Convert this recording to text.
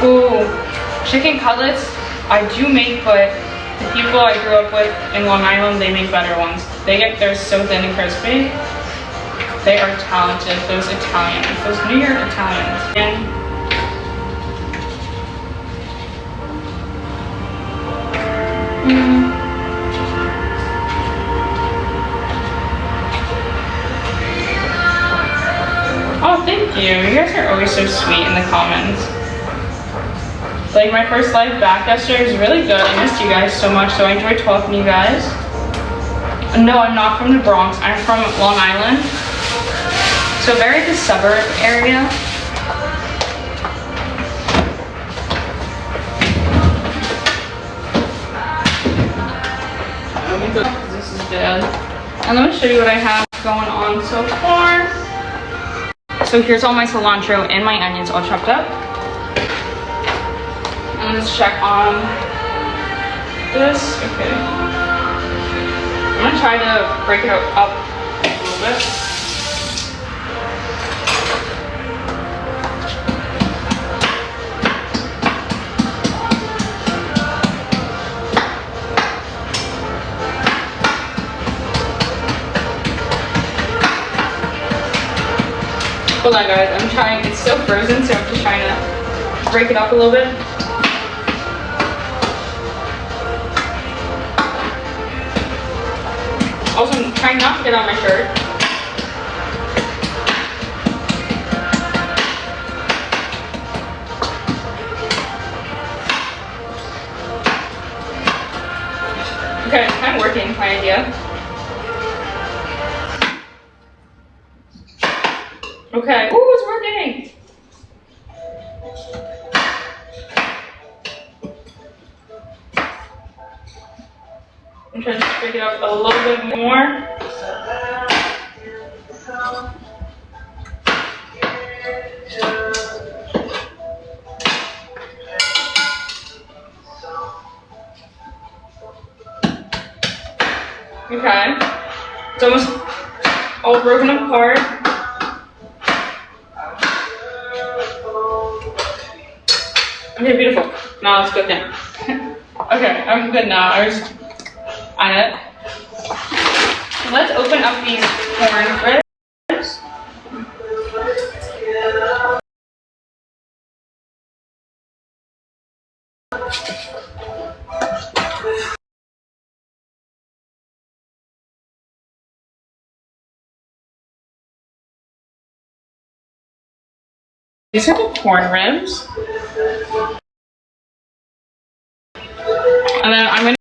Ooh, chicken cutlets I do make, but the people I grew up with in Long Island, they make better ones. They're so thin and crispy. They are talented, those Italians, those New York Italians. And oh, thank you. You guys are always so sweet in the comments. Like, my first live back yesterday was really good. I missed you guys so much, so I enjoyed talking to you guys. No, I'm not from the Bronx. I'm from Long Island. So very the suburb area. This is dead. And let me show you what I have going on so far. So here's all my cilantro and my onions all chopped up. And let's check on this. Okay. I'm gonna try to break it up a little bit. Hold on guys, I'm trying, it's still frozen, so I'm just trying to break it up a little bit. Also, I'm trying not to get on my shirt. Okay, it's kind of working, my idea. Okay, ooh, it's working! I'm trying to break it up a little bit more. Okay, it's almost all broken apart. Okay, beautiful. Now let's go down. Okay, I'm good now. I was on it. Let's open up these corn ribs. These are the corn ribs. And then I'm going to